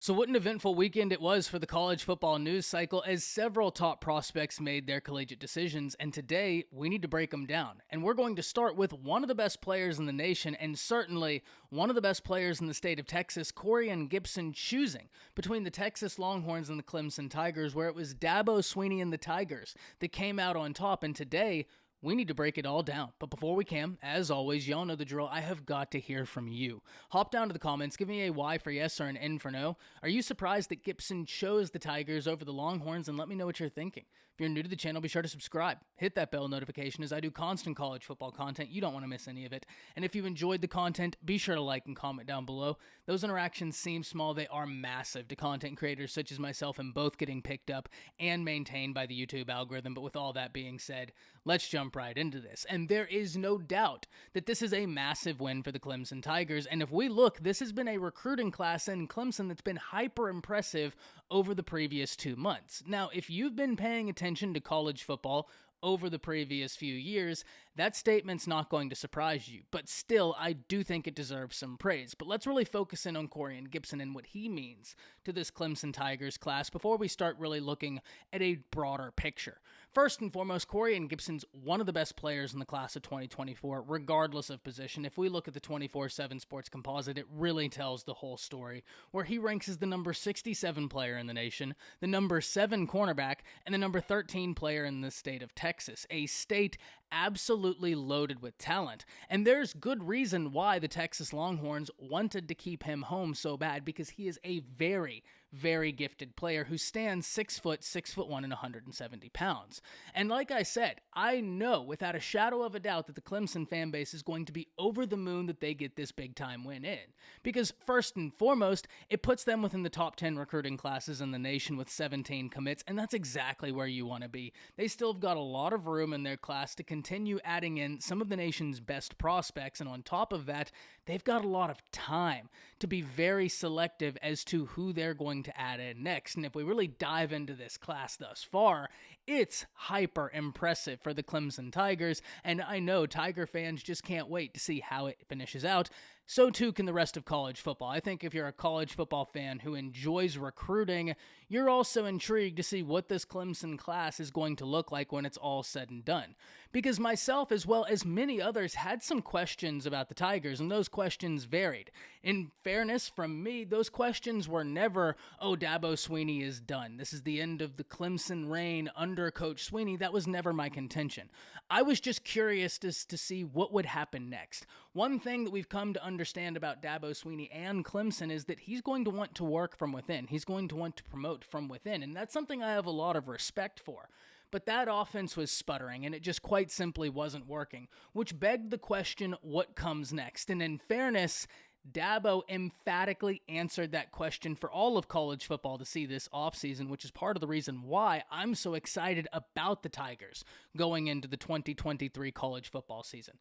So what an eventful weekend it was for the college football news cycle as several top prospects made their collegiate decisions, and today we need to break them down. And we're going to start with one of the best players in the nation and certainly one of the best players in the state of Texas, Corian Gipson, choosing between the Texas Longhorns and the Clemson Tigers, where it was Dabo Swinney and the Tigers that came out on top, and today we need to break it all down. But before we can, as always, y'all know the drill. I have got to hear from you. Hop down to the comments, give me a Y for yes or an N for no. Are you surprised that Gipson chose the Tigers over the Longhorns? And let me know what you're thinking. If you're new to the channel, be sure to subscribe. Hit that bell notification as I do constant college football content. You don't want to miss any of it. And if you enjoyed the content, be sure to like and comment down below. Those interactions seem small. They are massive to content creators such as myself, and both getting picked up and maintained by the YouTube algorithm. But with all that being said, let's jump right into this. And there is no doubt that this is a massive win for the Clemson Tigers. And if we look, this has been a recruiting class in Clemson that's been hyper impressive over the previous 2 months. Now, if you've been paying attention to college football over the previous few years, that statement's not going to surprise you. But still, I do think it deserves some praise. But let's really focus in on Corian Gipson and what he means to this Clemson Tigers class before we start really looking at a broader picture. First and foremost, Corian Gipson's one of the best players in the class of 2024, regardless of position. If we look at the 24/7 Sports Composite, it really tells the whole story, where he ranks as the number 67 player in the nation, the number 7 cornerback, and the number 13 player in the state of Texas, a state absolutely loaded with talent. And there's good reason why the Texas Longhorns wanted to keep him home so bad, because he is a very, very gifted player who stands 6 foot, 6'1", and 170 pounds. And like I said, I know without a shadow of a doubt that the Clemson fan base is going to be over the moon that they get this big time win in. Because first and foremost, it puts them within the top 10 recruiting classes in the nation with 17 commits, and that's exactly where you want to be. They still have got a lot of room in their class to continue adding in some of the nation's best prospects, and on top of that, they've got a lot of time to be very selective as to who they're going to add in next. And if we really dive into this class thus far, it's hyper impressive for the Clemson Tigers, and I know Tiger fans just can't wait to see how it finishes out. So too can the rest of college football. I think if you're a college football fan who enjoys recruiting, you're also intrigued to see what this Clemson class is going to look like when it's all said and done. Because myself, as well as many others, had some questions about the Tigers, and those questions varied. In fairness, from me, those questions were never, oh, Dabo Swinney is done. This is the end of the Clemson reign under Coach Swinney. That was never my contention. I was just curious to see what would happen next. One thing that we've come to understand about Dabo Swinney and Clemson is that he's going to want to work from within. He's going to want to promote from within, and that's something I have a lot of respect for. But that offense was sputtering, and it just quite simply wasn't working, which begged the question, what comes next? And in fairness, Dabo emphatically answered that question for all of college football to see this offseason, which is part of the reason why I'm so excited about the Tigers going into the 2023 college football season.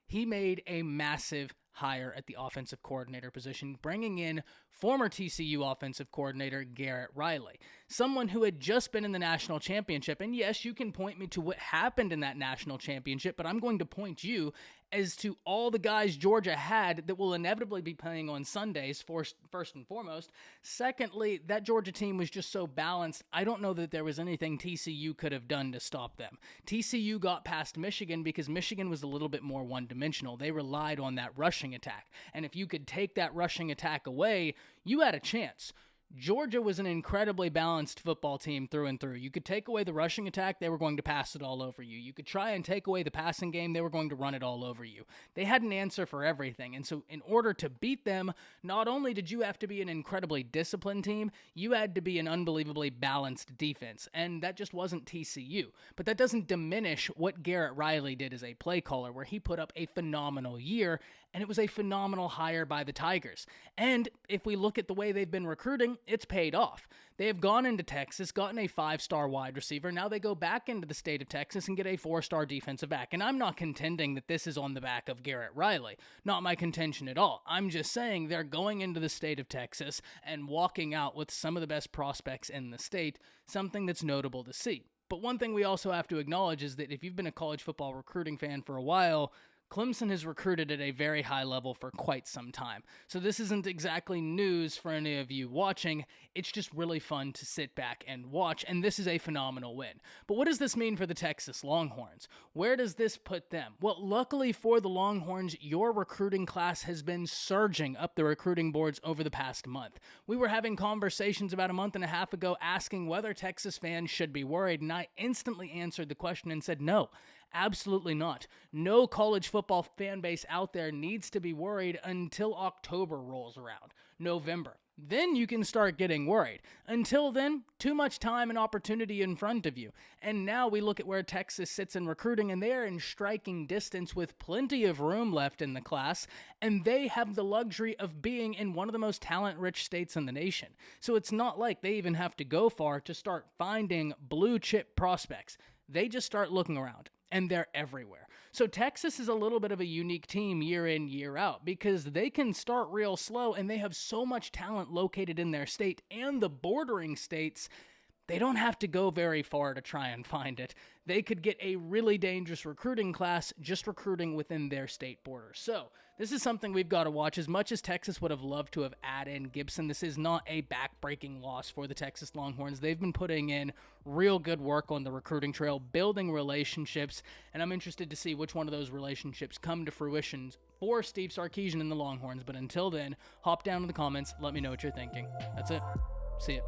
He made a massive hire at the offensive coordinator position, bringing in former TCU offensive coordinator Garrett Riley, someone who had just been in the national championship. And yes, you can point me to what happened in that national championship, but I'm going to point you as to all the guys Georgia had that will inevitably be playing on Sundays, first and foremost. Secondly, that Georgia team was just so balanced, I don't know that there was anything TCU could have done to stop them. TCU got past Michigan because Michigan was a little bit more one-dimensional. They relied on that rushing attack, and if you could take that rushing attack away, you had a chance. Georgia was an incredibly balanced football team through and through. You could take away the rushing attack, they were going to pass it all over you. You could try and take away the passing game, they were going to run it all over you. They had an answer for everything, and so in order to beat them, not only did you have to be an incredibly disciplined team, you had to be an unbelievably balanced defense, and that just wasn't TCU. But that doesn't diminish what Garrett Riley did as a play caller, where he put up a phenomenal year, and it was a phenomenal hire by the Tigers. And if we look at the way they've been recruiting, it's paid off. They have gone into Texas, gotten a 5-star wide receiver. Now they go back into the state of Texas and get a 4-star defensive back. And I'm not contending that this is on the back of Garrett Riley. Not my contention at all. I'm just saying they're going into the state of Texas and walking out with some of the best prospects in the state, something that's notable to see. But one thing we also have to acknowledge is that if you've been a college football recruiting fan for a while, Clemson has recruited at a very high level for quite some time. So this isn't exactly news for any of you watching. It's just really fun to sit back and watch, and this is a phenomenal win. But what does this mean for the Texas Longhorns? Where does this put them? Well, luckily for the Longhorns, your recruiting class has been surging up the recruiting boards over the past month. We were having conversations about a month and a half ago asking whether Texas fans should be worried, and I instantly answered the question and said no. Absolutely not. No college football fan base out there needs to be worried until October rolls around, November. Then you can start getting worried. Until then, too much time and opportunity in front of you. And now we look at where Texas sits in recruiting, and they are in striking distance with plenty of room left in the class, and they have the luxury of being in one of the most talent-rich states in the nation. So it's not like they even have to go far to start finding blue-chip prospects. They just start looking around, and they're everywhere. So Texas is a little bit of a unique team year in, year out, because they can start real slow, and they have so much talent located in their state and the bordering states. They don't have to go very far to try and find it. They could get a really dangerous recruiting class just recruiting within their state borders. So this is something we've got to watch. As much as Texas would have loved to have added in Gipson, this is not a back-breaking loss for the Texas Longhorns. They've been putting in real good work on the recruiting trail, building relationships, and I'm interested to see which one of those relationships come to fruition for Steve Sarkisian and the Longhorns. But until then, hop down in the comments. Let me know what you're thinking. That's it. See ya.